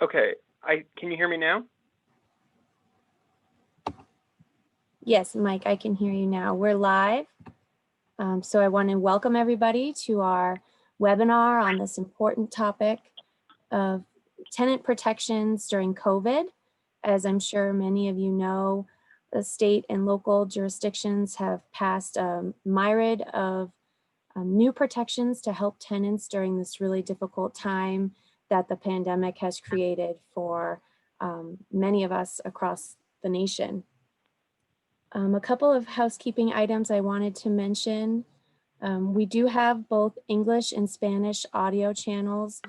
Okay, can you hear me now? Yes, Mike, I can hear you now. We're live. So I want to welcome everybody to our webinar on this important topic of tenant protections during COVID. As I'm sure many of you know, the state and local jurisdictions have passed a myriad of new protections to help tenants during this really difficult time that the pandemic has created for many of us across the nation. A couple of housekeeping items I wanted to mention. We do have both English and Spanish audio channels.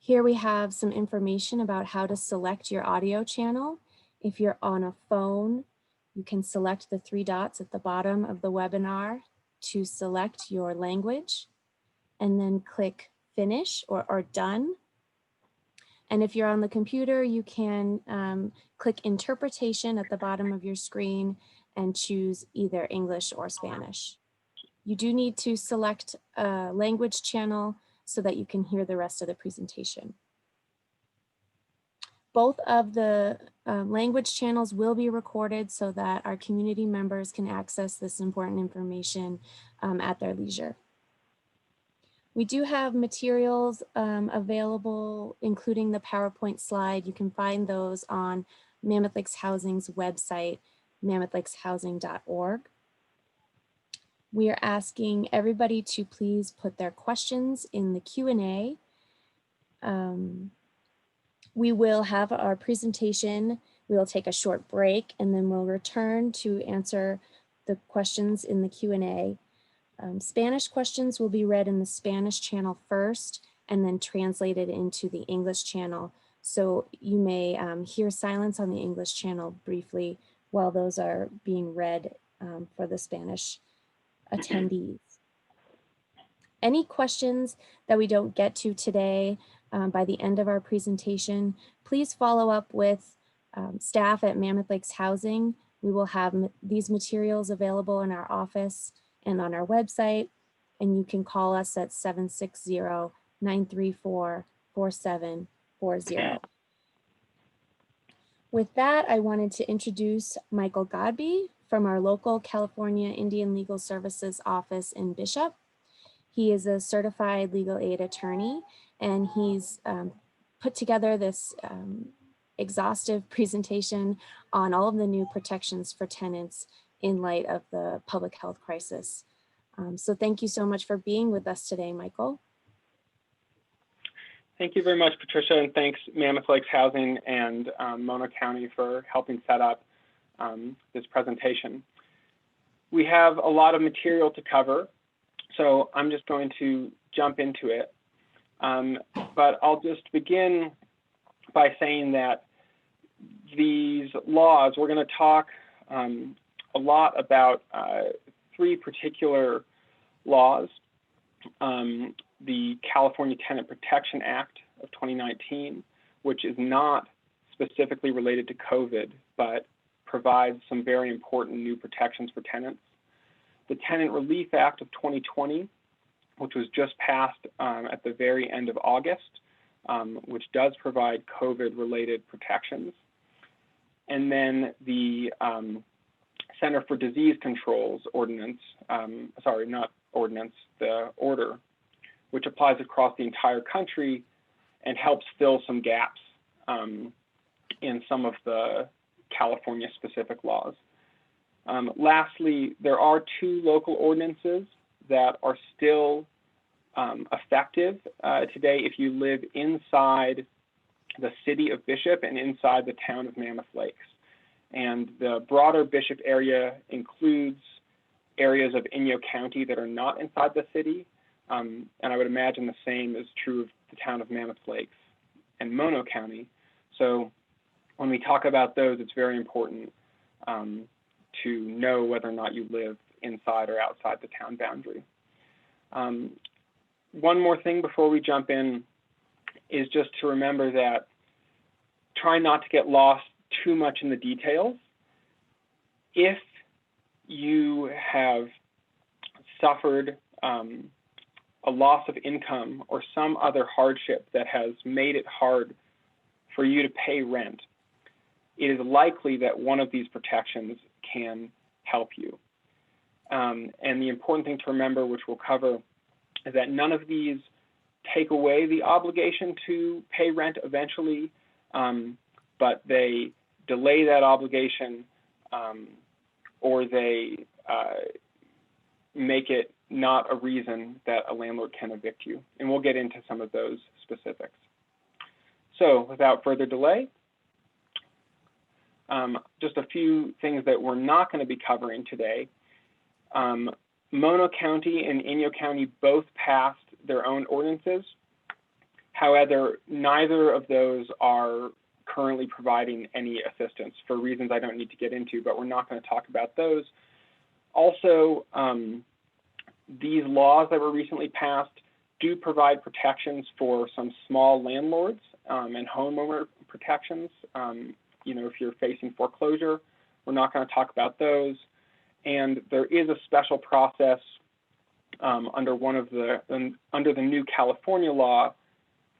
Here we have some information about how to select your audio channel. If you're on a phone, you can select the 3 dots at the bottom of the webinar to select your language and then click finish or done. And if you're on the computer, you can click interpretation at the bottom of your screen and choose either English or Spanish. You do need to select a language channel so that you can hear the rest of the presentation. Both of the language channels will be recorded so that our community members can access this important information at their leisure. We do have materials available, including the PowerPoint slide. You can find those on Mammoth Lakes Housing's website, mammothLakesHousing.org. We are asking everybody to please put their questions in the Q&A. We will have our presentation. We will take a short break and then we'll return to answer the questions in the Q&A. Spanish questions will be read in the Spanish channel first and then translated into the English channel. So you may hear silence on the English channel briefly while those are being read for the Spanish attendees. Any questions that we don't get to today by the end of our presentation, please follow up with staff at Mammoth Lakes Housing. We will have these materials available in our office and on our website, and you can call us at 760-934-4740. With that, I wanted to introduce Michael Godbe from our local California Indian Legal Services office in Bishop. He is a certified legal aid attorney, and he's put together this exhaustive presentation on all of the new protections for tenants in light of the public health crisis. So thank you so much for being with us today, Michael. Thank you very much, Patricia, and thanks Mammoth Lakes Housing and Mono County for helping set up this presentation. We have a lot of material to cover, so I'm just going to jump into it. But I'll just begin by saying that these laws, we're going to talk a lot about 3 particular laws. The California Tenant Protection Act of 2019, which is not specifically related to COVID, but provides some very important new protections for tenants. The Tenant Relief Act of 2020, which was just passed at the very end of August, which does provide COVID-related protections. And then the Center for Disease Control's ordinance, sorry, not ordinance, the order, which applies across the entire country and helps fill some gaps in some of the California-specific laws. Lastly, there are 2 local ordinances that are still effective today if you live inside the city of Bishop and inside the town of Mammoth Lakes. And the broader Bishop area includes areas of Inyo County that are not inside the city. And I would imagine the same is true of the town of Mammoth Lakes and Mono County. So when we talk about those, it's very important to know whether or not you live inside or outside the town boundary. One more thing before we jump in is just to remember that try not to get lost too much in the details. If you have suffered a a loss of income or some other hardship that has made it hard for you to pay rent, it is likely that one of these protections can help you. And the important thing to remember, which we'll cover, is that none of these take away the obligation to pay rent eventually, but they delay that obligation, or they make it not a reason that a landlord can evict you. And we'll get into some of those specifics. So without further delay, just a few things that we're not going to be covering today. Mono County and Inyo County both passed their own ordinances. However, neither of those are currently providing any assistance for reasons I don't need to get into, but we're not going to talk about those. Also, these laws that were recently passed do provide protections for some small landlords and homeowner protections. You know, if you're facing foreclosure, we're not going to talk about those. And there is a special process under the new California law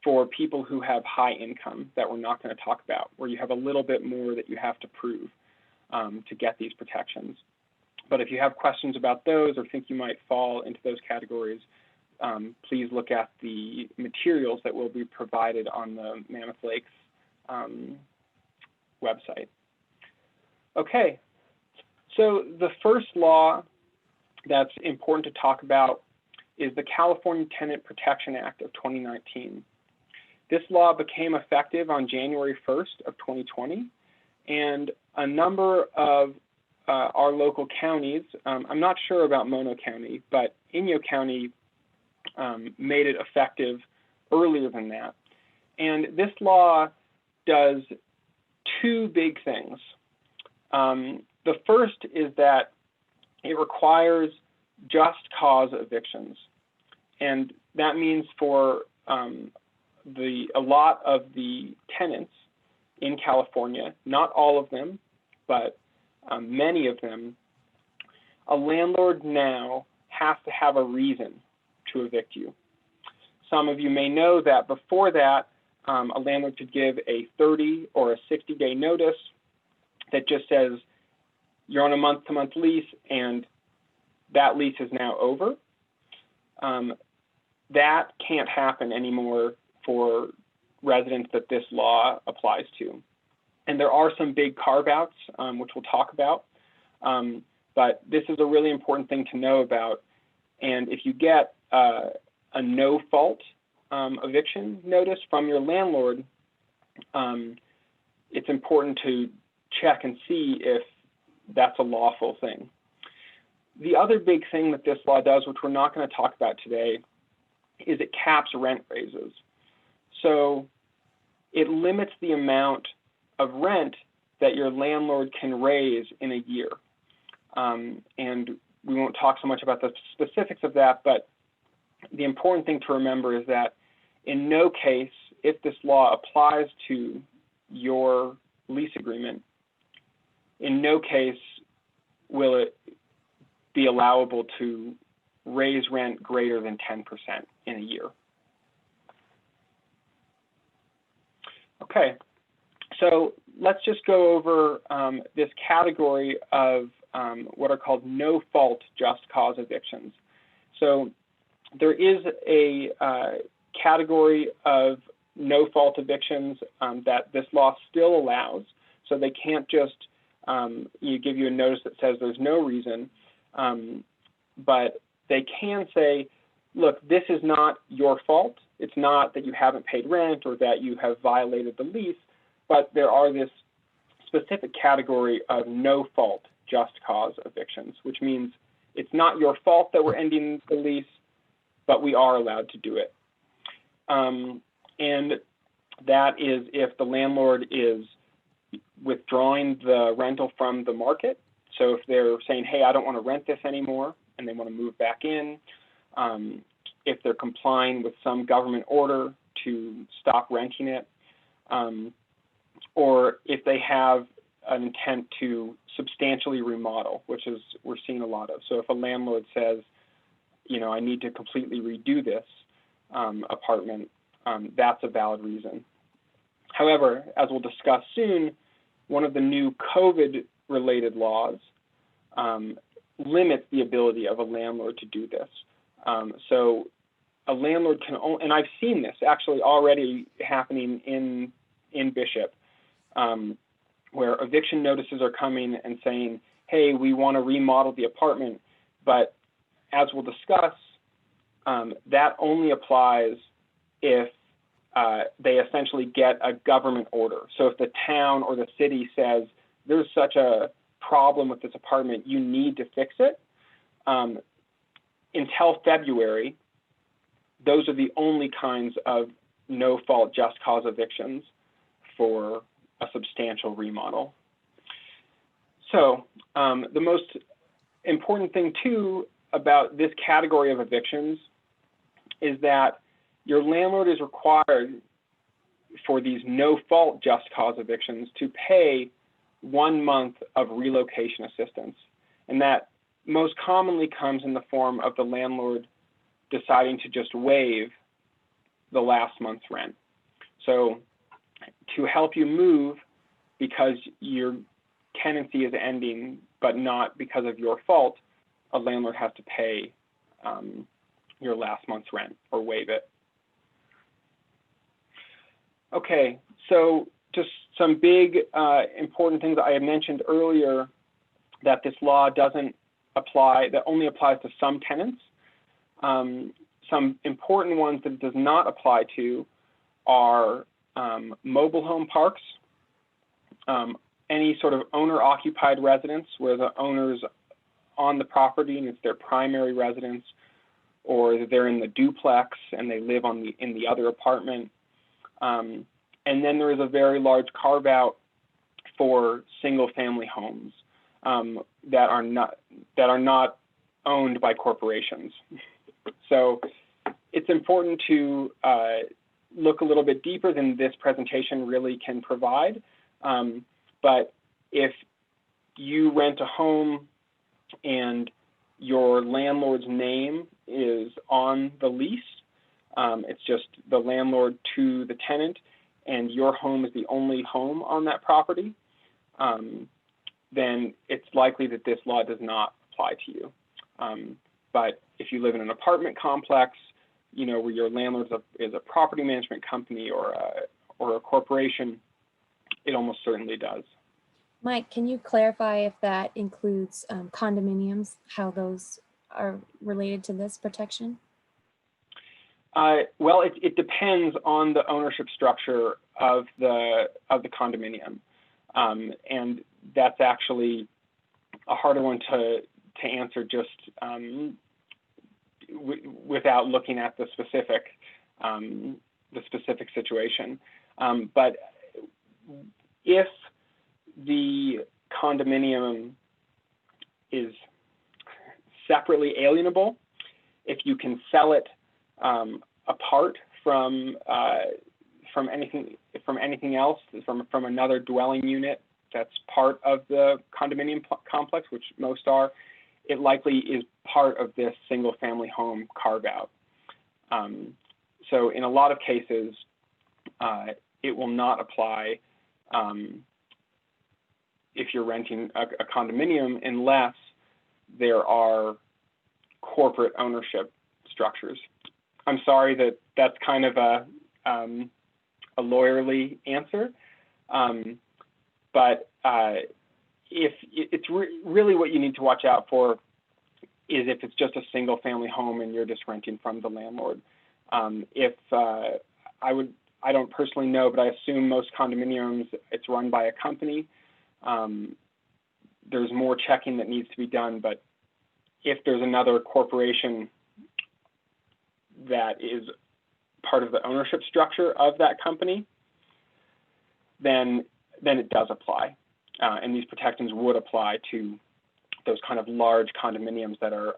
for people who have high income that we're not going to talk about, where you have a little bit more that you have to prove to get these protections. But if you have questions about those or think you might fall into those categories, please look at the materials that will be provided on the Mammoth Lakes website. Okay, so the first law that's important to talk about is the California Tenant Protection Act of 2019. This law became effective on January 1st of 2020, and a number of our local counties, I'm not sure about Mono County, but Inyo County made it effective earlier than that. And this law does two big things. The first is that it requires just cause evictions. And that means for a lot of the tenants in California, not all of them, but many of them, a landlord now has to have a reason to evict you. Some of you may know that before that, a landlord could give a 30 or a 60-day notice that just says you're on a month-to-month lease and that lease is now over. That can't happen anymore for residents that this law applies to. And there are some big carve-outs, which we'll talk about. But this is a really important thing to know about. And if you get a no-fault eviction notice from your landlord, it's important to check and see if that's a lawful thing. The other big thing that this law does, which we're not going to talk about today, is it caps rent raises. So it limits the amount of rent that your landlord can raise in a year. And we won't talk so much about the specifics of that, but the important thing to remember is that in no case, if this law applies to your lease agreement, in no case will it be allowable to raise rent greater than 10% in a year. Okay, so let's just go over this category of what are called no-fault just cause evictions. So there is a category of no-fault evictions that this law still allows. So they can't just give you a notice that says there's no reason, but they can say, look, this is not your fault. It's not that you haven't paid rent or that you have violated the lease, but there are this specific category of no-fault just cause evictions, which means it's not your fault that we're ending the lease, but we are allowed to do it. And that is if the landlord is withdrawing the rental from the market. So if they're saying, hey, I don't want to rent this anymore, and they want to move back in, if they're complying with some government order to stop renting it, or if they have an intent to substantially remodel, which is we're seeing a lot of. So if a landlord says, I need to completely redo this apartment, that's a valid reason. However, as we'll discuss soon, one of the new COVID-related laws limits the ability of a landlord to do this. So a landlord can only, and I've seen this actually already happening in Bishop, where eviction notices are coming and saying, hey, we want to remodel the apartment, but as we'll discuss, that only applies if they essentially get a government order. So if the town or the city says, there's such a problem with this apartment, you need to fix it, until February, those are the only kinds of no-fault just cause evictions for a substantial remodel. So the most important thing, too, about this category of evictions is that your landlord is required for these no-fault just cause evictions to pay 1 month of relocation assistance. And that most commonly comes in the form of the landlord deciding to just waive the last month's rent. So to help you move because your tenancy is ending, but not because of your fault, a landlord has to pay your last month's rent or waive it. Okay, so just some big important things I had mentioned earlier, that this law doesn't apply, that only applies to some tenants. Some important ones that it does not apply to are mobile home parks, any sort of owner-occupied residence where the owner's on the property and it's their primary residence, or they're in the duplex and they live in the other apartment. And then there is a very large carve-out for single-family homes that are not owned by corporations. So it's important to look a little bit deeper than this presentation really can provide. But if you rent a home and your landlord's name is on the lease, it's just the landlord to the tenant, and your home is the only home on that property, then it's likely that this law does not apply to you. But if you live in an apartment complex, where your landlord is a property management company or a corporation, it almost certainly does. Mike, can you clarify if that includes condominiums, how those are related to this protection? Well, it depends on the ownership structure of the condominium, and that's actually a harder one to answer just without looking at the specific situation. But if the condominium is separately alienable, if you can sell it apart from anything else, from another dwelling unit that's part of the condominium complex, which most are, it likely is part of this single-family home carve-out. So in a lot of cases, it will not apply if you're renting a condominium unless there are corporate ownership structures. I'm sorry that that's kind of a lawyerly answer, but if it's really what you need to watch out for is if it's just a single family home and you're just renting from the landlord. I don't personally know, but I assume most condominiums, it's run by a company. There's more checking that needs to be done, but if there's another corporation that is part of the ownership structure of that company, then it does apply. And these protections would apply to those kind of large condominiums that are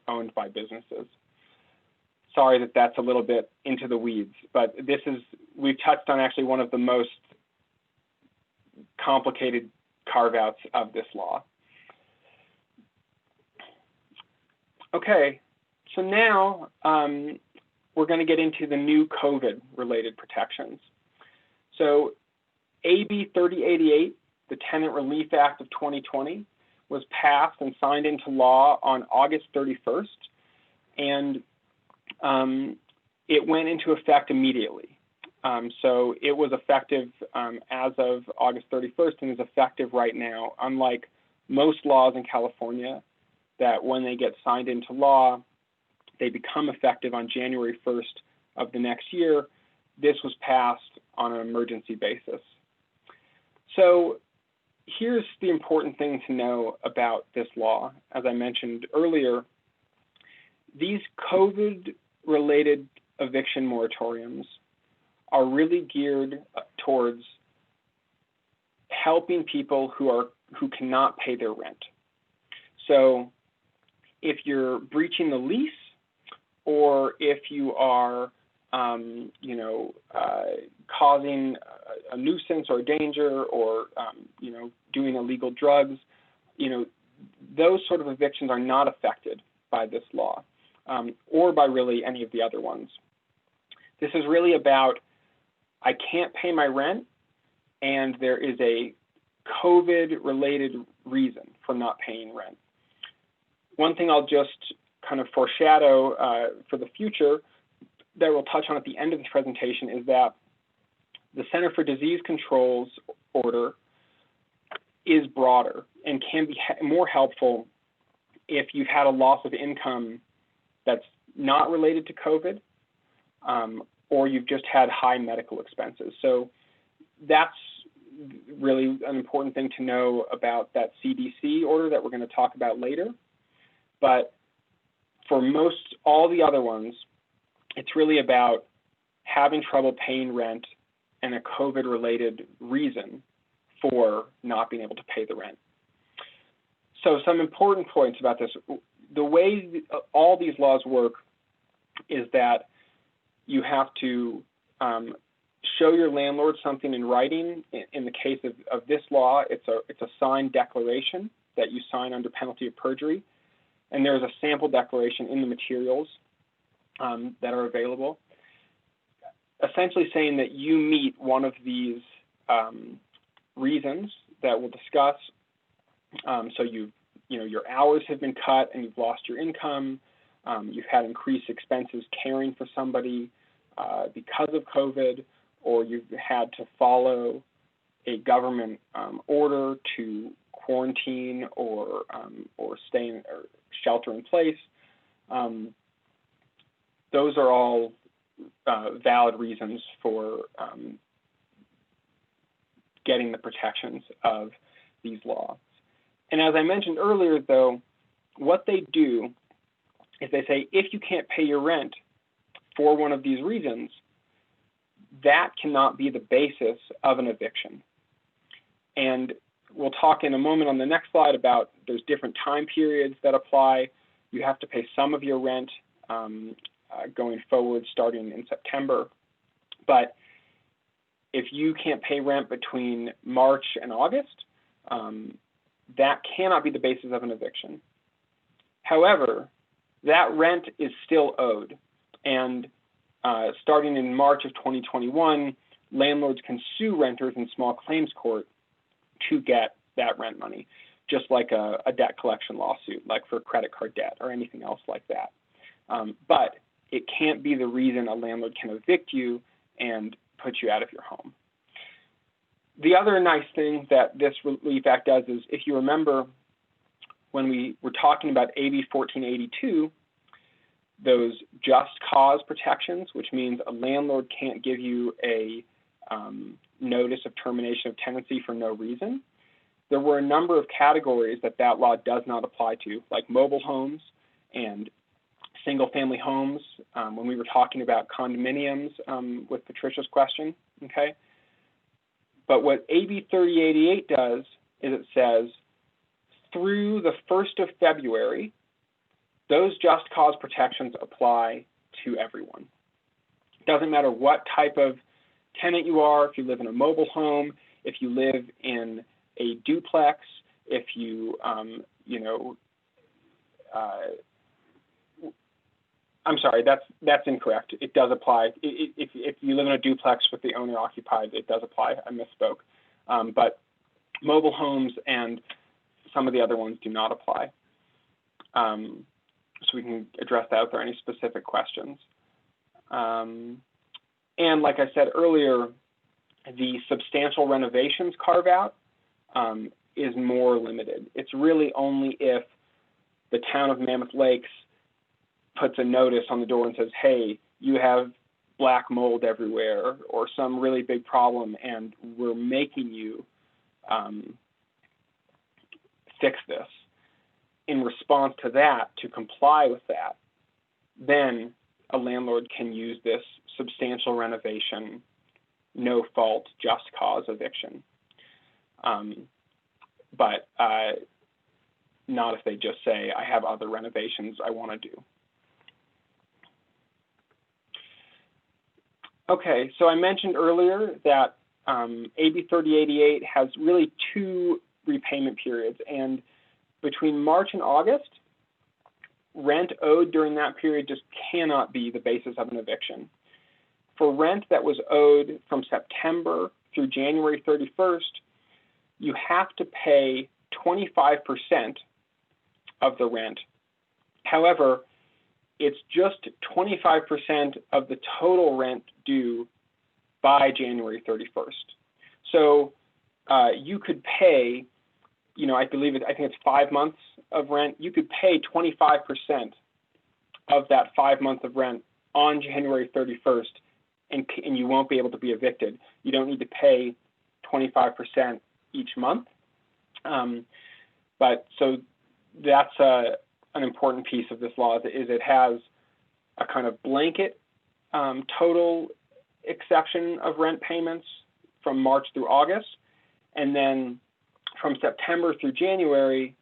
owned by businesses. Sorry that that's a little bit into the weeds, but we've touched on actually one of the most complicated carve-outs of this law. Okay, So now we're going to get into the new COVID-related protections. So AB 3088, the Tenant Relief Act of 2020, was passed and signed into law on August 31st, and it went into effect immediately. So it was effective as of August 31st and is effective right now, unlike most laws in California that when they get signed into law, they become effective on January 1st of the next year. This was passed on an emergency basis. So here's the important thing to know about this law. As I mentioned earlier, these COVID-related eviction moratoriums are really geared towards helping people who cannot pay their rent. So if you're breaching the lease, or if you are causing a nuisance or a danger, or doing illegal drugs, those sort of evictions are not affected by this law, or by really any of the other ones. This is really about, I can't pay my rent, and there is a COVID-related reason for not paying rent. One thing I'll just kind of foreshadow for the future that we'll touch on at the end of this presentation is that the Center for Disease Control's order is broader and can be more helpful if you've had a loss of income that's not related to COVID, or you've just had high medical expenses. So that's really an important thing to know about that CDC order that we're going to talk about later. But for all the other ones, it's really about having trouble paying rent and a COVID-related reason for not being able to pay the rent. So some important points about this. The way all these laws work is that you have to show your landlord something in writing. In the case of this law, it's a signed declaration that you sign under penalty of perjury. And there's a sample declaration in the materials that are available, essentially saying that you meet one of these reasons that we'll discuss. So your hours have been cut and you've lost your income. You've had increased expenses caring for somebody because of COVID, or you've had to follow a government order to quarantine or stay in, or shelter in place. Those are all valid reasons for getting the protections of these laws. And as I mentioned earlier, though, what they do is they say, if you can't pay your rent for one of these reasons, that cannot be the basis of an eviction. And we'll talk in a moment on the next slide about there's different time periods that apply. You have to pay some of your rent going forward starting in September. But if you can't pay rent between March and August, that cannot be the basis of an eviction. However, that rent is still owed. And starting in March of 2021, landlords can sue renters in small claims court to get that rent money, just like a debt collection lawsuit, like for credit card debt or anything else like that. But it can't be the reason a landlord can evict you and put you out of your home. The other nice thing that this Relief Act does is, if you remember, when we were talking about AB 1482, those just cause protections, which means a landlord can't give you a notice of termination of tenancy for no reason. There were a number of categories that law does not apply to, like mobile homes and single-family homes, when we were talking about condominiums with Patricia's question, okay? But what AB 3088 does is it says, through the 1st of February, those just cause protections apply to everyone. It doesn't matter what type of tenant you are, if you live in a mobile home, if you live in a duplex, if you, I'm sorry, that's incorrect. It does apply. If you live in a duplex with the owner occupied, it does apply. I misspoke. But mobile homes and some of the other ones do not apply. So we can address that if there are any specific questions. And like I said earlier, the substantial renovations carve out is more limited. It's really only if the town of Mammoth Lakes puts a notice on the door and says, hey, you have black mold everywhere or some really big problem and we're making you fix this. In response to that, to comply with that, then a landlord can use this substantial renovation, no fault, just cause eviction. But not if they just say, I have other renovations I want to do. Okay, so I mentioned earlier that AB 3088 has really two repayment periods, and between March and August, rent owed during that period just cannot be the basis of an eviction. For rent that was owed from September through January 31st, you have to pay 25% of the rent. However, it's just 25% of the total rent due by January 31st. So you could pay, you know, I think it's 5 months of rent. You could pay 25% of that 5 months of rent on January 31st, and you won't be able to be evicted. You don't need to pay 25% each month. But so that's an important piece of this law, is it has a kind of blanket total exception of rent payments from March through August. And then from September through January,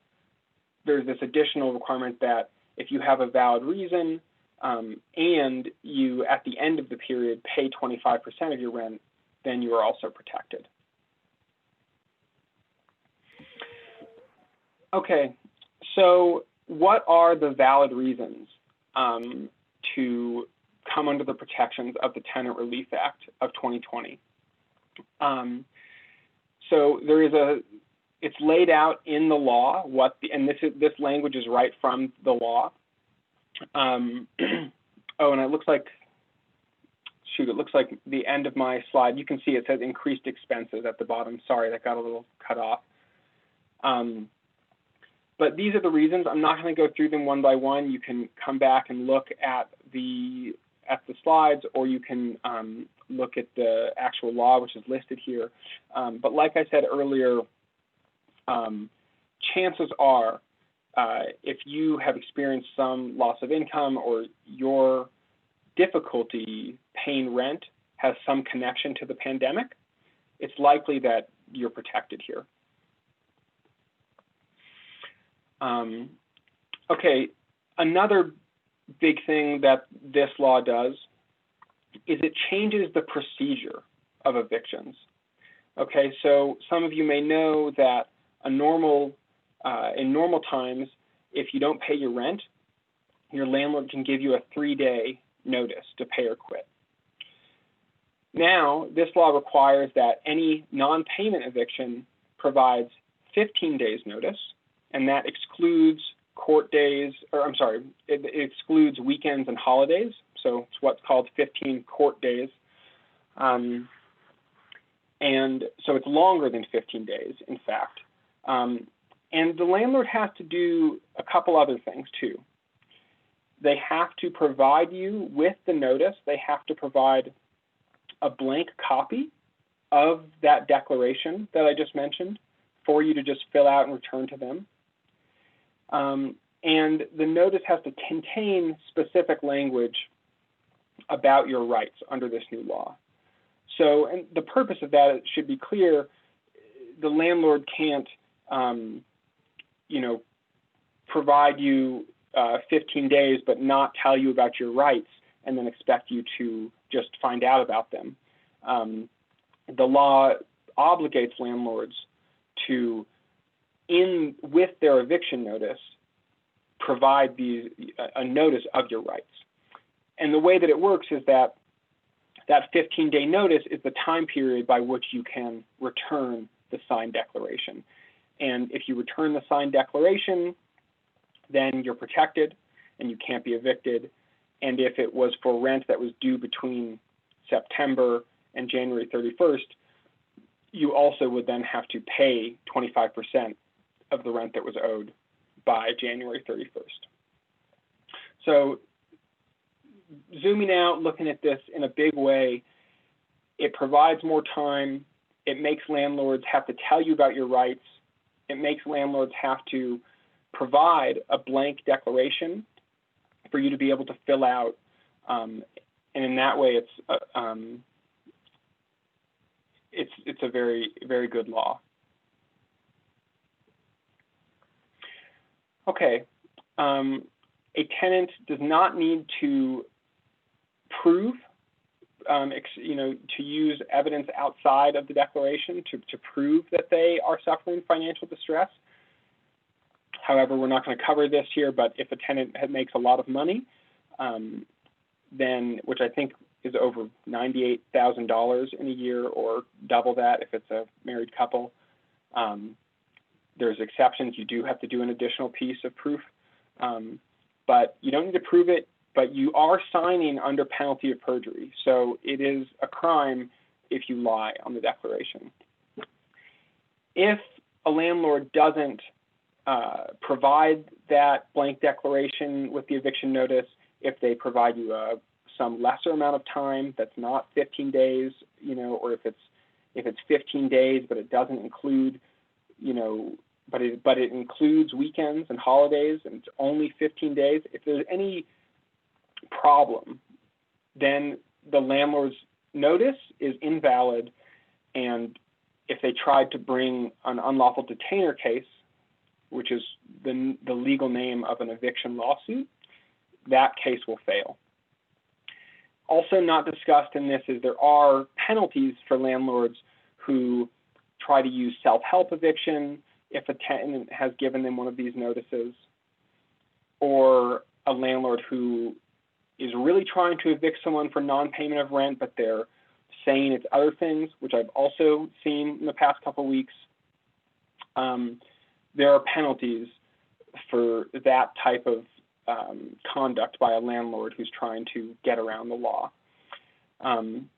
there's this additional requirement that if you have a valid reason and you, at the end of the period, pay 25% of your rent, then you are also protected. Okay, so what are the valid reasons to come under the protections of the Tenant Relief Act of 2020? So there is it's laid out in the law and this language is right from the law. And it looks like, it looks like the end of my slide, you can see it says increased expenses at the bottom. Sorry, that got a little cut off. But these are the reasons. I'm not going to go through them one by one. You can come back and look at the slides, or you can look at the actual law, which is listed here. But like I said earlier, chances are, if you have experienced some loss of income or your difficulty paying rent has some connection to the pandemic, it's likely that you're protected here. Okay, another big thing that this law does is it changes the procedure of evictions. Okay, so some of you may know that in normal times, if you don't pay your rent, your landlord can give you a 3-day notice to pay or quit. Now, this law requires that any non-payment eviction provides 15 days notice, and that excludes court days, it excludes weekends and holidays. So it's what's called 15 court days. And so it's longer than 15 days, in fact. And the landlord has to do a couple other things too. They have to provide you with the notice. They have to provide a blank copy of that declaration that I just mentioned for you to just fill out and return to them. And the notice has to contain specific language about your rights under this new law. So, and the purpose of that, it should be clear, the landlord can't, provide you 15 days but not tell you about your rights and then expect you to just find out about them. The law obligates landlords to, with their eviction notice, provide a notice of your rights. And the way that it works is that that 15-day notice is the time period by which you can return the signed declaration. And if you return the signed declaration, then you're protected and you can't be evicted. And if it was for rent that was due between September and January 31st, you also would then have to pay 25% of the rent that was owed by January 31st. So zooming out, looking at this in a big way, it provides more time. It makes landlords have to tell you about your rights. It makes landlords have to provide a blank declaration for you to be able to fill out. And in that way, it's a very, very good law. Okay, a tenant does not need to prove, to use evidence outside of the declaration to prove that they are suffering financial distress. However, we're not going to cover this here, but if a tenant makes a lot of money, then, which I think is over $98,000 in a year, or double that if it's a married couple, there's exceptions. You do have to do an additional piece of proof, but you don't need to prove it, but you are signing under penalty of perjury. So it is a crime if you lie on the declaration. If a landlord doesn't provide that blank declaration with the eviction notice, if they provide you some lesser amount of time that's not 15 days, or if it's 15 days but it doesn't include, but it includes weekends and holidays and it's only 15 days, if there's any problem, then the landlord's notice is invalid, and if they tried to bring an unlawful detainer case, which is the legal name of an eviction lawsuit, that case will fail. Also not discussed in this is there are penalties for landlords who try to use self-help eviction if a tenant has given them one of these notices, or a landlord who is really trying to evict someone for non-payment of rent, but they're saying it's other things, which I've also seen in the past couple of weeks. There are penalties for that type of conduct by a landlord who's trying to get around the law. And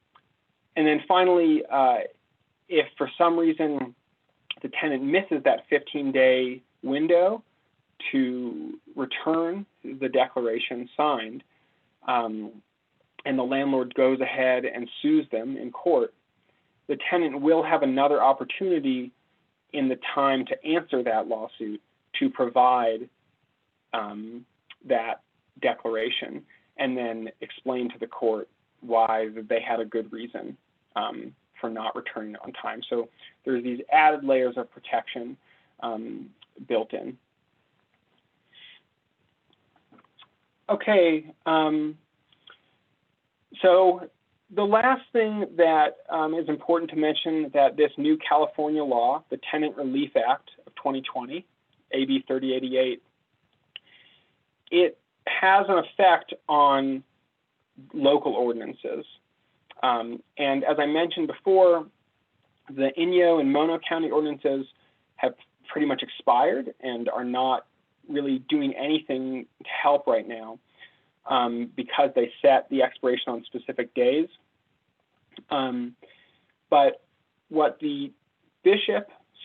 then finally, if for some reason the tenant misses that 15-day window to return the declaration signed, and the landlord goes ahead and sues them in court, the tenant will have another opportunity in the time to answer that lawsuit to provide that declaration and then explain to the court why they had a good reason for not returning on time. So there's these added layers of protection built in. Okay, so the last thing that is important to mention, that this new California law, the Tenant Relief Act of 2020, AB 3088, it has an effect on local ordinances. And as I mentioned before, the Inyo and Mono County ordinances have pretty much expired and are not really doing anything to help right now because they set the expiration on specific days. But what the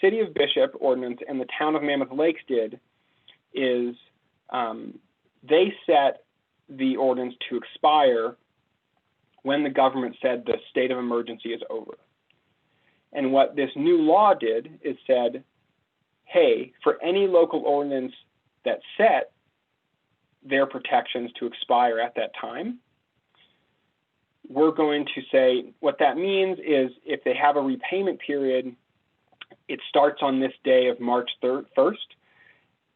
City of Bishop ordinance and the Town of Mammoth Lakes did is they set the ordinance to expire when the government said the state of emergency is over. And what this new law did is said, hey, for any local ordinance that set their protections to expire at that time, we're going to say what that means is if they have a repayment period, it starts on this day of March 1st,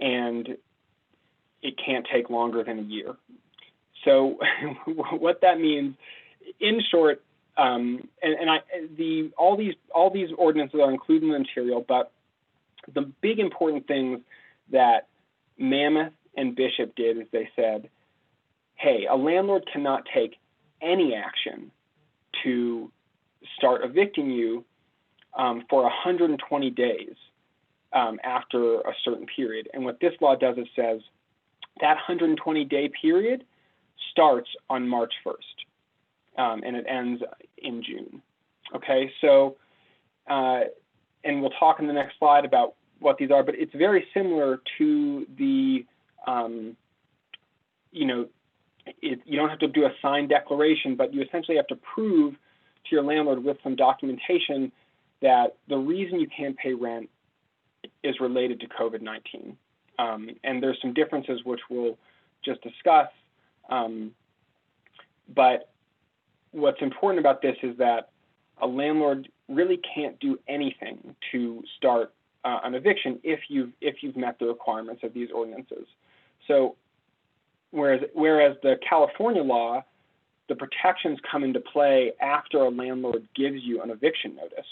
and it can't take longer than a year. So what that means, in short, all these ordinances are included in the material, but the big important things that Mammoth and Bishop did is they said, hey, a landlord cannot take any action to start evicting you for 120 days after a certain period. And what this law does is says that 120-day period starts on March 1st, and it ends in June. Okay, so, and we'll talk in the next slide about what these are, but it's very similar to the, you don't have to do a signed declaration, but you essentially have to prove to your landlord with some documentation that the reason you can't pay rent is related to COVID-19. And there's some differences which we'll just discuss. But what's important about this is that a landlord really can't do anything to start an eviction if you've met the requirements of these ordinances. So whereas the California law, the protections come into play after a landlord gives you an eviction notice,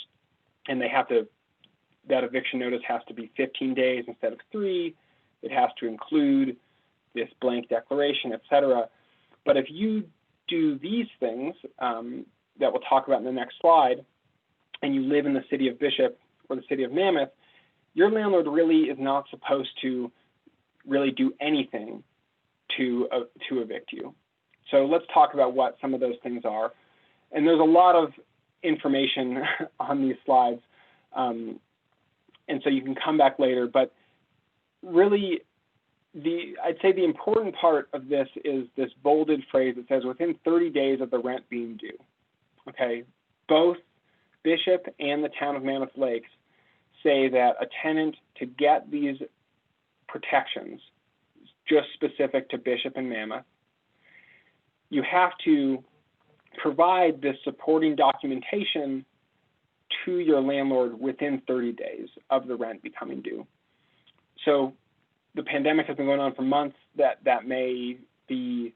and that eviction notice has to be 15 days instead of 3. It has to include this blank declaration, et cetera. But if you do these things that we'll talk about in the next slide, and you live in the city of Bishop or the city of Mammoth, your landlord really is not supposed to really do anything to evict you. So let's talk about what some of those things are. And there's a lot of information on these slides, and so you can come back later. But really, I'd say the important part of this is this bolded phrase that says within 30 days of the rent being due. Okay, both Bishop and the town of Mammoth Lakes say that a tenant, to get these protections just specific to Bishop and Mammoth, you have to provide this supporting documentation to your landlord within 30 days of the rent becoming due. So the pandemic has been going on for months. That may be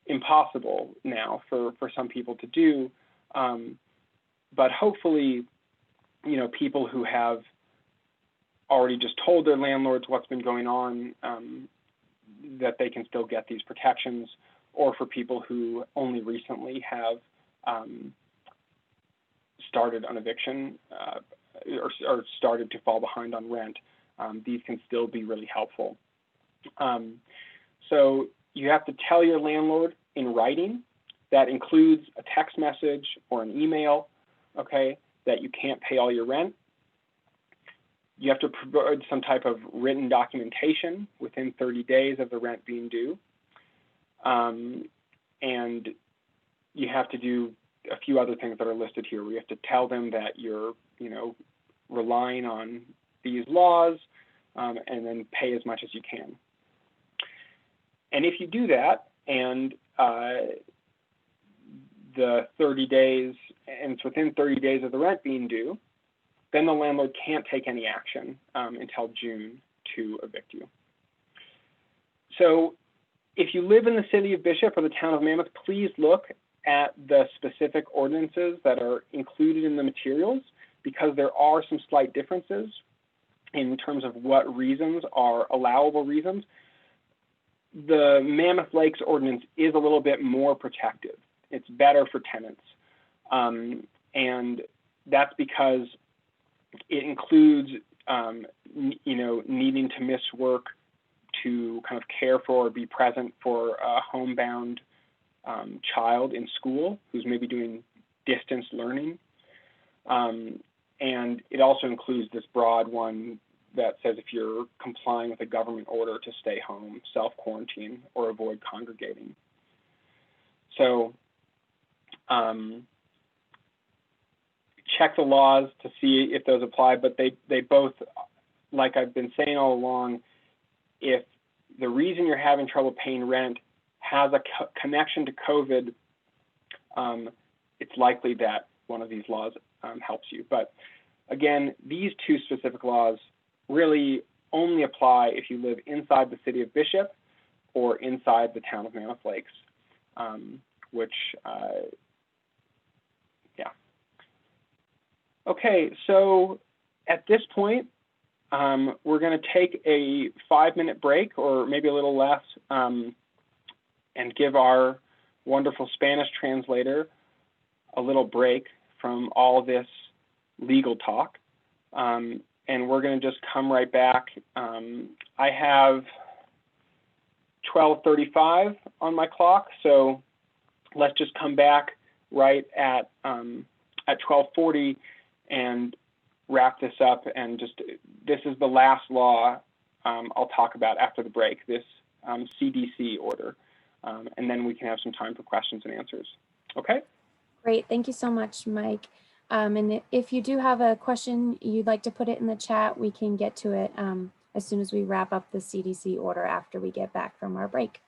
impossible now for some people to do. But hopefully, people who have already just told their landlords what's been going on, that they can still get these protections, or for people who only recently have started an eviction or started to fall behind on rent, these can still be really helpful. So you have to tell your landlord in writing. That includes a text message or an email, okay, that you can't pay all your rent. You have to provide some type of written documentation within 30 days of the rent being due. And you have to do a few other things that are listed here. We have to tell them that you're, relying on these laws, and then pay as much as you can. And if you do that, and the 30 days, and it's within 30 days of the rent being due, then the landlord can't take any action until June to evict you. So if you live in the city of Bishop or the town of Mammoth, please look at the specific ordinances that are included in the materials, because there are some slight differences in terms of what reasons are allowable reasons. The Mammoth Lakes ordinance is a little bit more protective. It's better for tenants. And that's because it includes, needing to miss work to kind of care for or be present for a homebound child in school who's maybe doing distance learning. And it also includes this broad one that says if you're complying with a government order to stay home, self-quarantine, or avoid congregating. So check the laws to see if those apply, but they both, like I've been saying all along, if the reason you're having trouble paying rent has a connection to COVID, it's likely that one of these laws helps you. But again, these two specific laws really only apply if you live inside the city of Bishop or inside the town of Mammoth Lakes, yeah. Okay, so at this point, we're going to take a 5-minute break, or maybe a little less, and give our wonderful Spanish translator a little break from all this legal talk. And we're going to just come right back. I have 12:35 on my clock, so let's just come back right at 12:40 and wrap this up. And just, this is the last law I'll talk about after the break, this CDC order. And then we can have some time for questions and answers. Okay? Great. Thank you so much, Mike. And if you do have a question you'd like to put it in the chat, we can get to it as soon as we wrap up the CDC order after we get back from our break.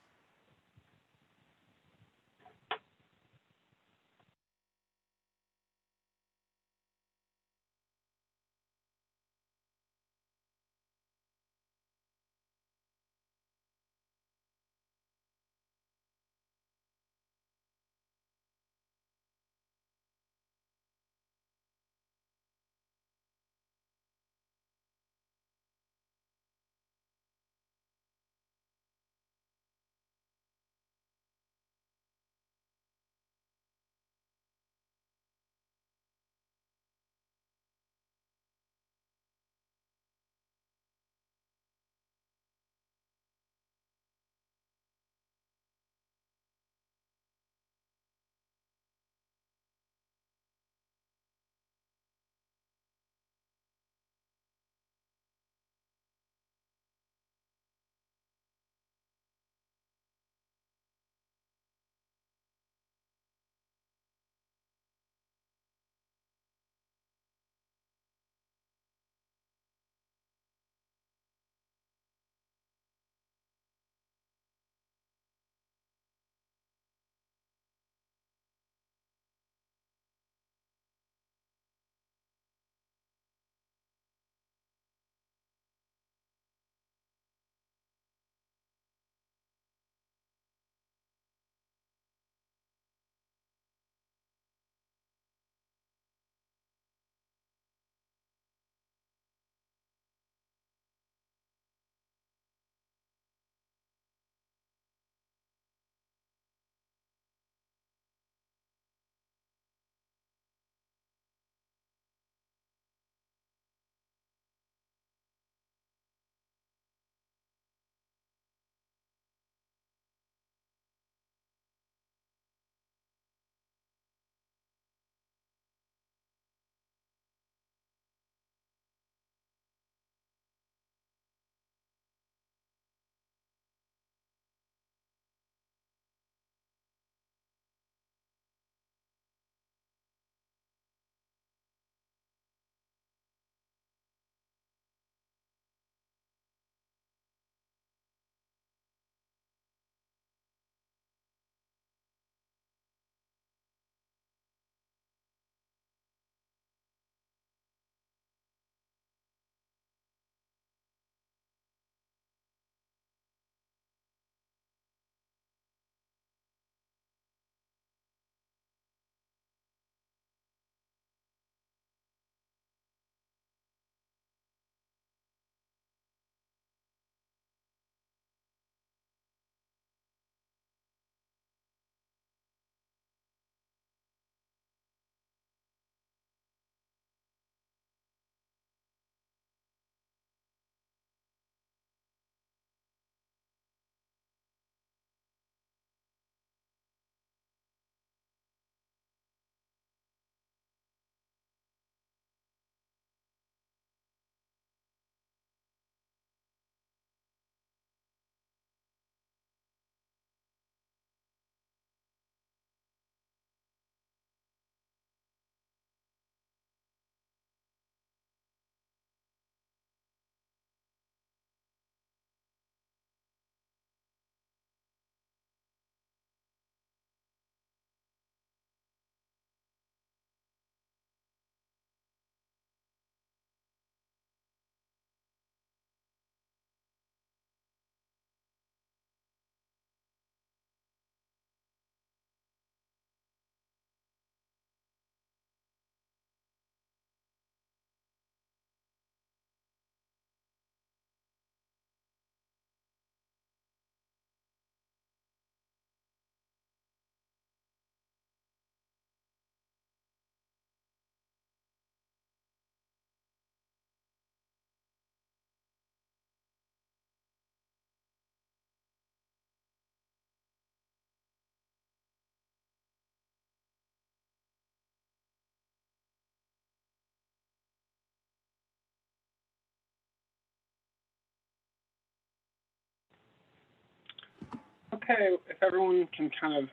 Okay, if everyone can kind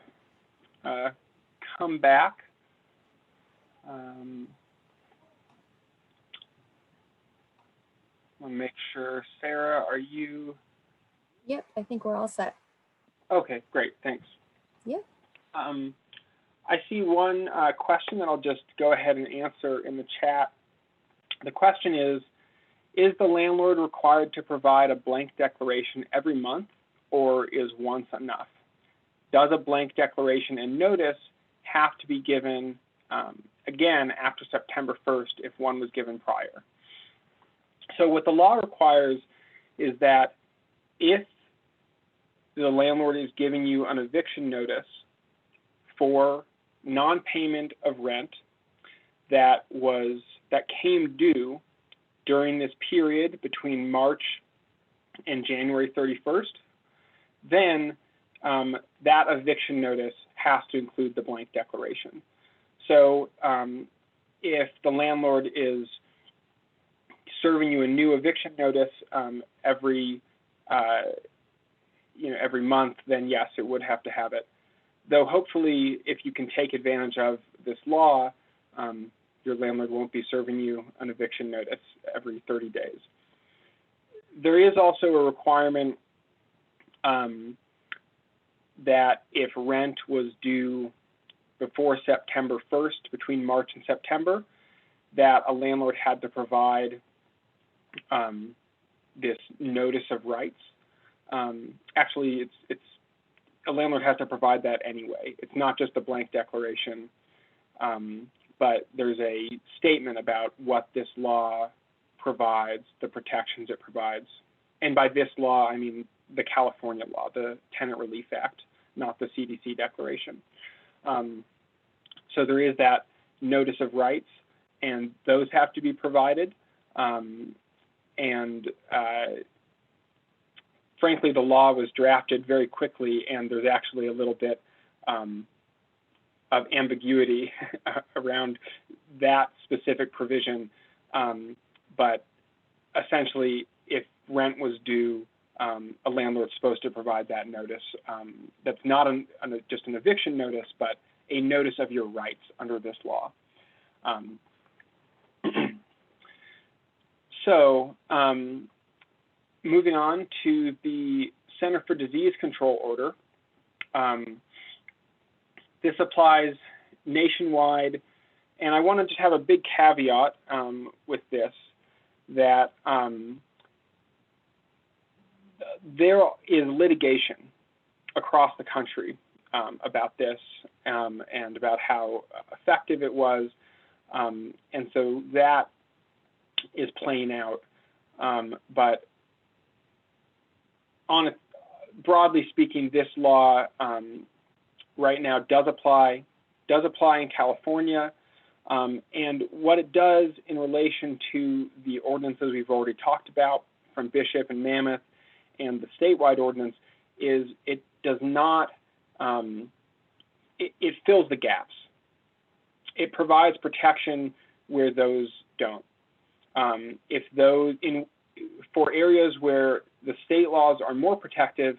of come back. I'll make sure. Sarah, are you? Yep, I think we're all set. Okay, great, thanks. Yeah. I see one question that I'll just go ahead and answer in the chat. The question is the landlord required to provide a blank declaration every month, or is once enough? Does a blank declaration and notice have to be given again after September 1st if one was given prior? So what the law requires is that if the landlord is giving you an eviction notice for non-payment of rent that came due during this period between March and January 31st, then that eviction notice has to include the blank declaration. So if the landlord is serving you a new eviction notice every month, then yes, it would have to have it. Though hopefully, if you can take advantage of this law, your landlord won't be serving you an eviction notice every 30 days. There is also a requirement that if rent was due before September 1st, between March and September, that a landlord had to provide this notice of rights. Actually, it's a landlord has to provide that anyway. It's not just a blank declaration, but there's a statement about what this law provides, the protections it provides. And by this law, I mean the California law, the Tenant Relief Act, not the CDC declaration. So there is that notice of rights, and those have to be provided. Frankly, the law was drafted very quickly, and there's actually a little bit of ambiguity around that specific provision. But essentially, if rent was due, a landlord's supposed to provide that notice. That's not just an eviction notice, but a notice of your rights under this law. So moving on to the Center for Disease Control order. This applies nationwide, and I want to just have a big caveat with this, that there is litigation across the country about this and about how effective it was, and so that is playing out. But broadly speaking, this law right now does apply in California, and what it does in relation to the ordinances we've already talked about from Bishop and Mammoth and the statewide ordinance is it does not, it fills the gaps. It provides protection where those don't. For areas where the state laws are more protective,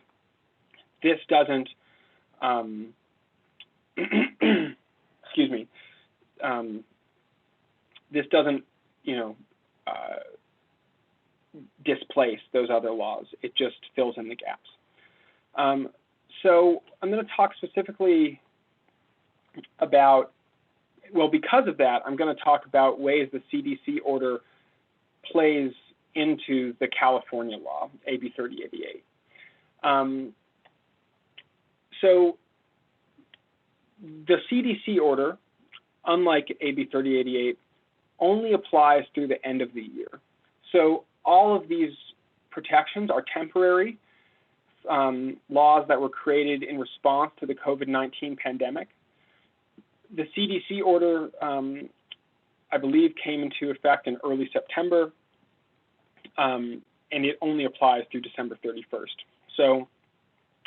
this doesn't, excuse me, this doesn't, displace those other laws. It just fills in the gaps. So I'm going to talk specifically about, well, because of that, I'm going to talk about ways the CDC order plays into the California law, AB 3088. So the CDC order, unlike AB 3088, only applies through the end of the year. So all of these protections are temporary laws that were created in response to the COVID-19 pandemic. The CDC order, I believe, came into effect in early September, and it only applies through December 31st. So,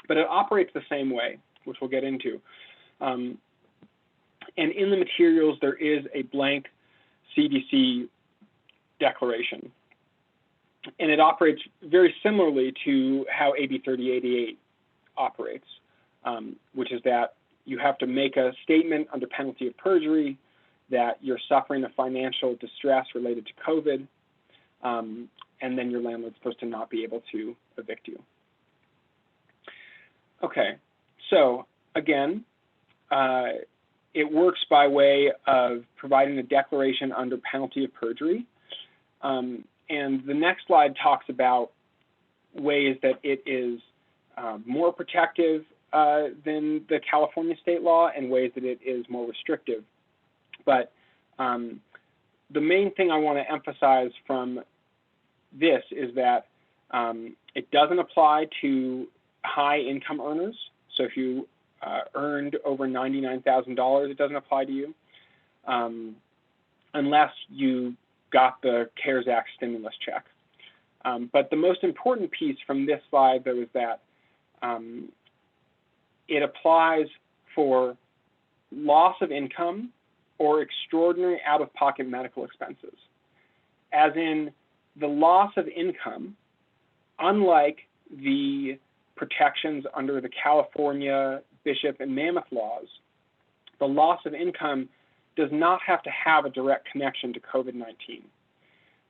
but it operates the same way, which we'll get into. And in the materials, there is a blank CDC declaration. And it operates very similarly to how AB 3088 operates, which is that you have to make a statement under penalty of perjury that you're suffering a financial distress related to COVID, and then your landlord's supposed to not be able to evict you. Okay, so again, it works by way of providing a declaration under penalty of perjury. And the next slide talks about ways that it is more protective than the California state law and ways that it is more restrictive. But the main thing I want to emphasize from this is that it doesn't apply to high income earners. So if you earned over $99,000, it doesn't apply to you unless you got the CARES Act stimulus check. But the most important piece from this slide, though, is that it applies for loss of income or extraordinary out-of-pocket medical expenses. As in, the loss of income, unlike the protections under the California, Bishop, and Mammoth laws, the loss of income does not have to have a direct connection to COVID-19.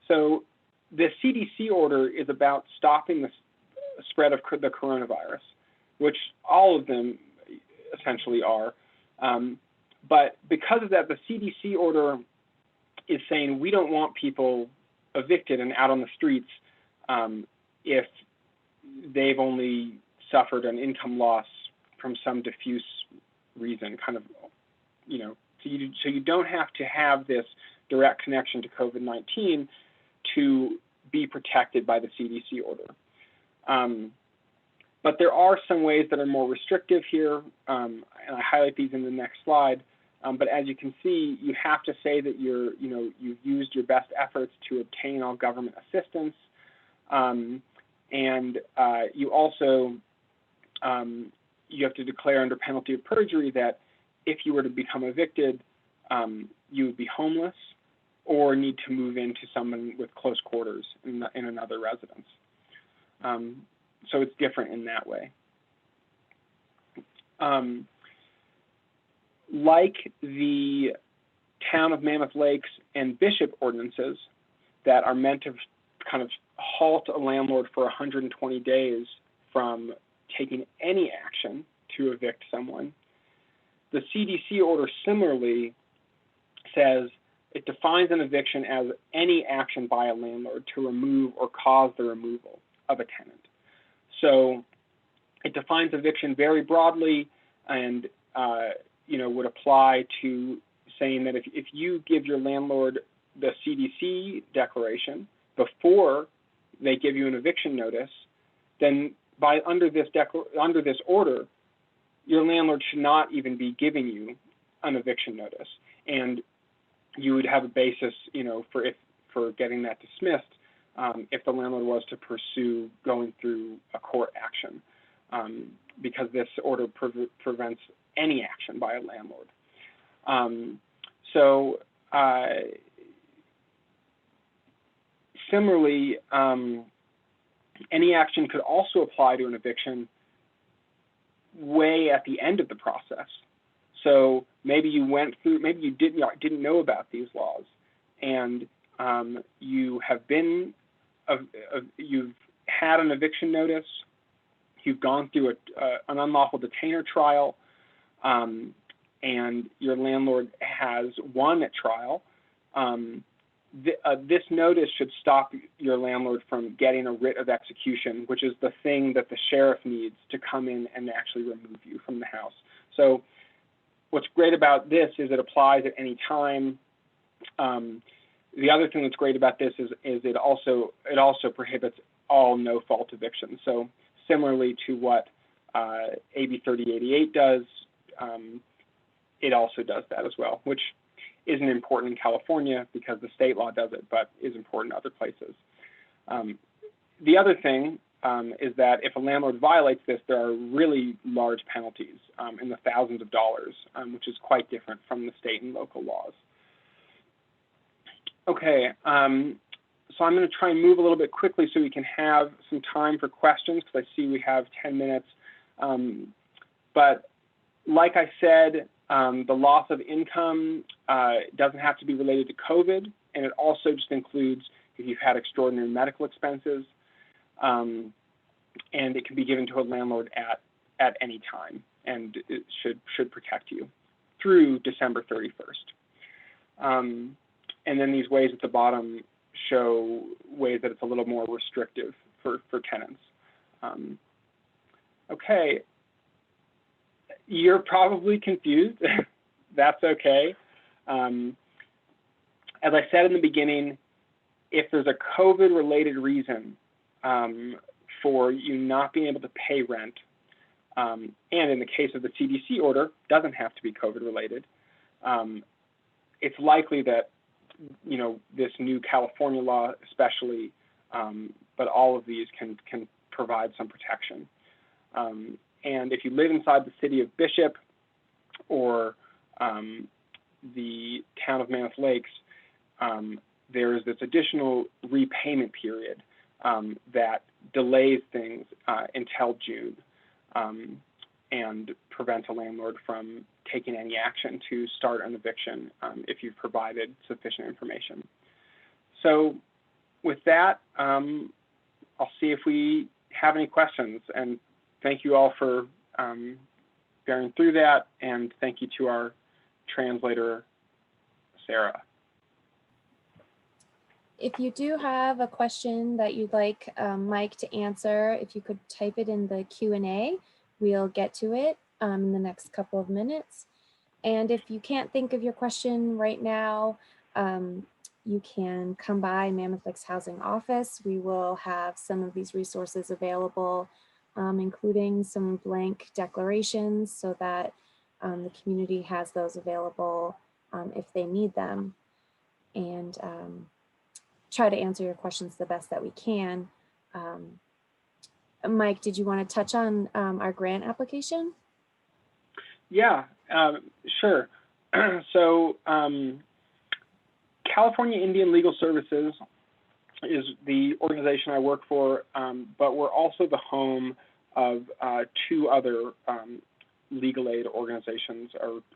So the CDC order is about stopping the spread of the coronavirus, which all of them essentially are. But because of that, the CDC order is saying we don't want people evicted and out on the streets if they've only suffered an income loss from some diffuse reason, kind of, you know, so you don't have to have this direct connection to COVID-19 to be protected by the CDC order. But there are some ways that are more restrictive here, and I highlight these in the next slide. But as you can see, you have to say that you've used your best efforts to obtain all government assistance, and you also you have to declare under penalty of perjury that if you were to become evicted, you would be homeless or need to move into someone with close quarters in another residence. So it's different in that way. Like the Town of Mammoth Lakes and Bishop ordinances that are meant to kind of halt a landlord for 120 days from taking any action to evict someone, the CDC order similarly says it defines an eviction as any action by a landlord to remove or cause the removal of a tenant. So it defines eviction very broadly and would apply to saying that if you give your landlord the CDC declaration before they give you an eviction notice, then under this order, your landlord should not even be giving you an eviction notice, and you would have a basis, for getting that dismissed if the landlord was to pursue going through a court action, because this order prevents any action by a landlord. Similarly, any action could also apply to an eviction way at the end of the process. So maybe you didn't know about these laws, and you've had an eviction notice, you've gone through an unlawful detainer trial, and your landlord has won at trial. This notice should stop your landlord from getting a writ of execution, which is the thing that the sheriff needs to come in and actually remove you from the house. So what's great about this is it applies at any time. The other thing that's great about this is it also prohibits all no-fault evictions. So similarly to what AB 3088 does, it also does that as well, which isn't important in California because the state law does it, but is important in other places. The other thing is that if a landlord violates this, there are really large penalties in the thousands of dollars, which is quite different from the state and local laws. Okay, so I'm going to try and move a little bit quickly so we can have some time for questions, because I see we have 10 minutes. But like I said, the loss of income doesn't have to be related to COVID, and it also just includes if you've had extraordinary medical expenses, and it can be given to a landlord at any time, and it should protect you through December 31st. And then these ways at the bottom show ways that it's a little more restrictive for tenants. Okay, you're probably confused. That's okay. As I said in the beginning, if there's a COVID-related reason for you not being able to pay rent, and in the case of the CDC order, doesn't have to be COVID-related, it's likely that this new California law especially, but all of these can provide some protection. And if you live inside the city of Bishop or the town of Mammoth Lakes, there is this additional repayment period that delays things until June and prevents a landlord from taking any action to start an eviction if you've provided sufficient information. So with that, I'll see if we have any questions, and thank you all for bearing through that, and thank you to our translator, Sarah. If you do have a question that you'd like Mike to answer, if you could type it in the Q&A, we'll get to it in the next couple of minutes. And if you can't think of your question right now, you can come by Mammoth Lakes Housing Office. We will have some of these resources available, including some blank declarations so that the community has those available if they need them, and try to answer your questions the best that we can. Mike, did you want to touch on our grant application? Yeah, sure. So California Indian Legal Services is the organization I work for, but we're also the home of two other legal aid organizations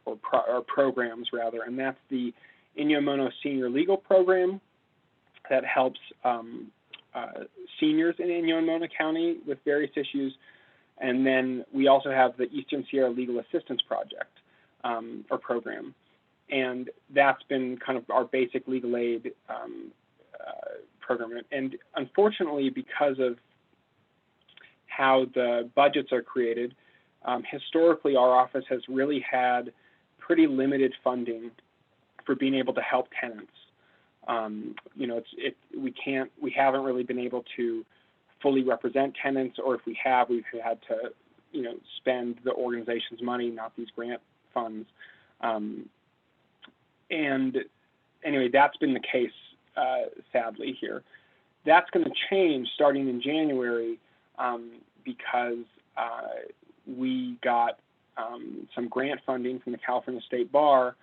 or programs rather, and that's the Inyo Mono Senior Legal Program that helps seniors in Inyo and Mono County with various issues. And then we also have the Eastern Sierra Legal Assistance Project or program. And that's been kind of our basic legal aid program. And unfortunately, because of how the budgets are created, historically our office has really had pretty limited funding for being able to help tenants. We haven't really been able to fully represent tenants, or if we have, we've had to, spend the organization's money, not these grant funds. And anyway, that's been the case, sadly here. That's going to change starting in January because we got some grant funding from the California State Bar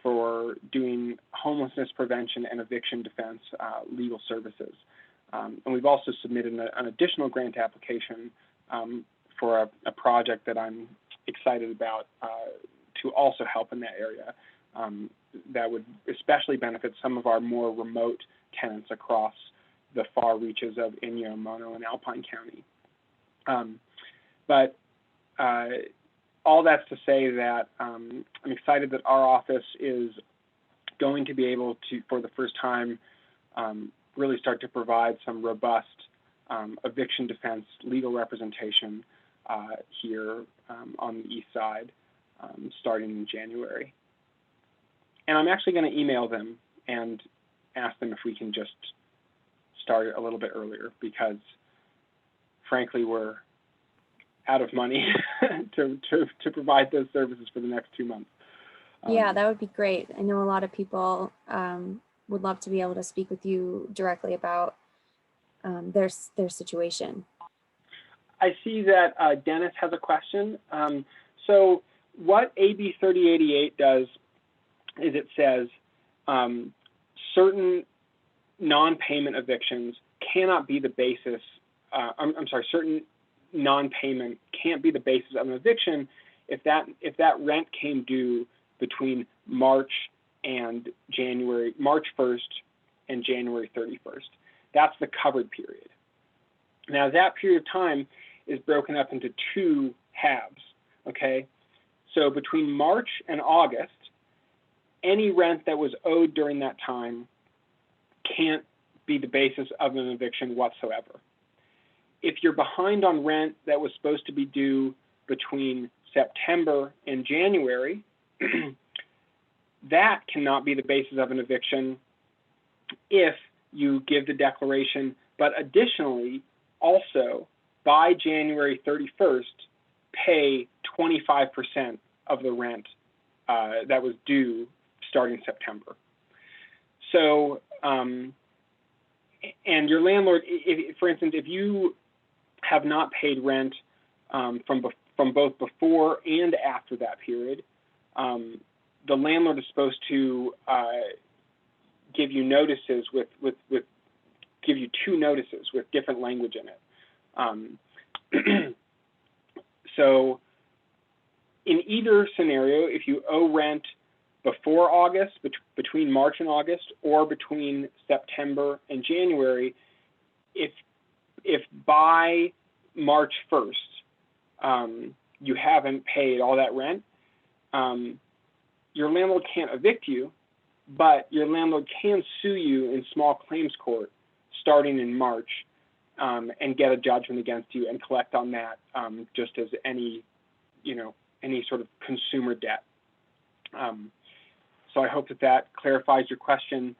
for doing homelessness prevention and eviction defense legal services. And we've also submitted an additional grant application for a project that I'm excited about to also help in that area that would especially benefit some of our more remote tenants across the far reaches of Inyo, Mono, and Alpine County. But all that's to say that I'm excited that our office is going to be able to, for the first time, really start to provide some robust eviction defense legal representation here on the east side starting in January. And I'm actually going to email them and ask them if we can just start a little bit earlier, because frankly we're out of money to provide those services for the next 2 months. Yeah, that would be great. I know a lot of people would love to be able to speak with you directly about their situation. I see that Dennis has a question. So what AB 3088 does is it says certain non-payment evictions cannot be the basis, certain non-payment can't be the basis of an eviction if that rent came due between March 1st and January 31st. That's the covered period. Now that period of time is broken up into two halves, okay? So between March and August, any rent that was owed during that time can't be the basis of an eviction whatsoever. If you're behind on rent that was supposed to be due between September and January, that cannot be the basis of an eviction if you give the declaration, but additionally, also by January 31st, pay 25% of the rent that was due starting September. So, and your landlord, for instance, if you have not paid rent from both before and after that period, the landlord is supposed to give you notices give you two notices with different language in it. So in either scenario, if you owe rent before August, between March and August, or between September and January, if by March 1st you haven't paid all that rent, your landlord can't evict you, but your landlord can sue you in small claims court starting in March and get a judgment against you and collect on that just as any sort of consumer debt. So I hope that clarifies your question,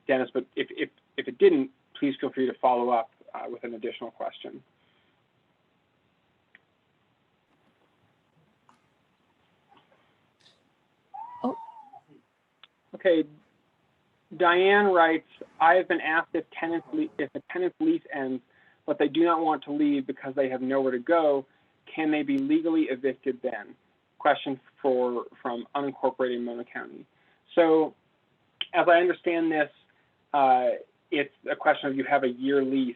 Dennis, but if it didn't, please feel free to follow up with an additional question. Oh. Okay, Diane writes, I have been asked if a tenant's lease ends, but they do not want to leave because they have nowhere to go, can they be legally evicted then? Question from unincorporated Mono County. So as I understand this, it's a question of you have a year lease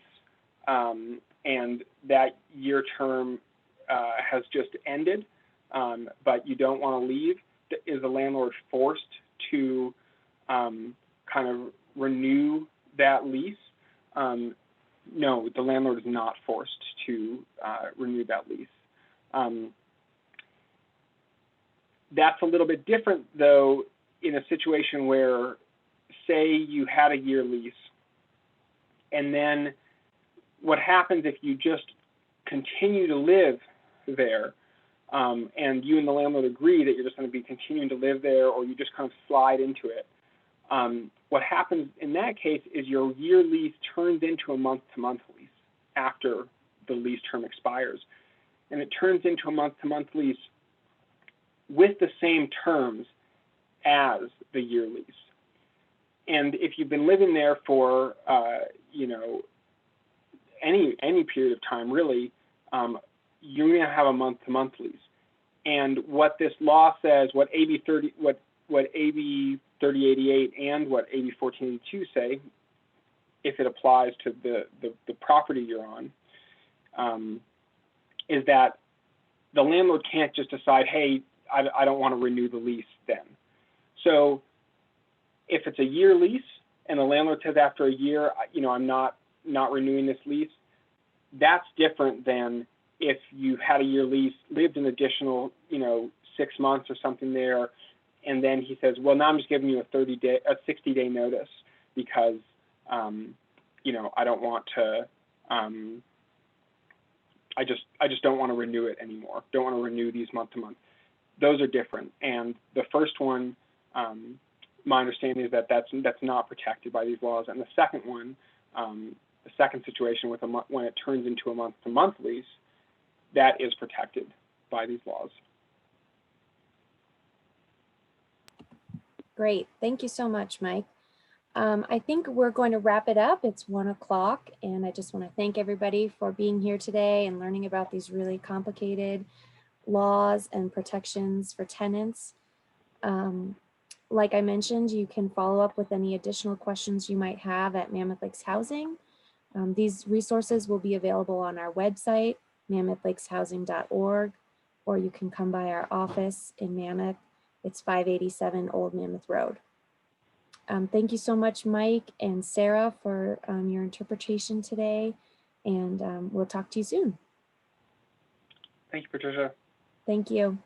and that year term has just ended, but you don't want to leave. Is the landlord forced to kind of renew that lease? No, the landlord is not forced to renew that lease. That's a little bit different, though, in a situation where, say, you had a year lease, and then what happens if you just continue to live there, and you and the landlord agree that you're just going to be continuing to live there, or you just kind of slide into it. What happens in that case is your year lease turns into a month-to-month lease after the lease term expires. And it turns into a month-to-month lease with the same terms as the year lease. And if you've been living there for, any period of time, really, you're going to have a month-to-month lease. And what this law says, what AB 3088 and what AB 1482 say, if it applies to the property you're on, is that the landlord can't just decide, hey, I don't want to renew the lease then. So if it's a year lease and the landlord says after a year, I'm not renewing this lease, that's different than if you had a year lease, lived an additional, 6 months or something there, and then he says, well, now I'm just giving you a 60-day notice because, I don't want to, I just don't want to renew it anymore. Don't want to renew these month to month. Those are different. And the first one, my understanding is that that's not protected by these laws. And the second one, the second situation with when it turns into a month to month lease, that is protected by these laws. Great. Thank you so much, Mike. I think we're going to wrap it up. It's 1 o'clock, and I just want to thank everybody for being here today and learning about these really complicated laws and protections for tenants. Like I mentioned, you can follow up with any additional questions you might have at Mammoth Lakes Housing. These resources will be available on our website, mammoth-lakes-housing.org, or you can come by our office in Mammoth. It's 587 Old Mammoth Road. Thank you so much, Mike and Sarah, for your interpretation today, and we'll talk to you soon. Thank you, Patricia. Thank you.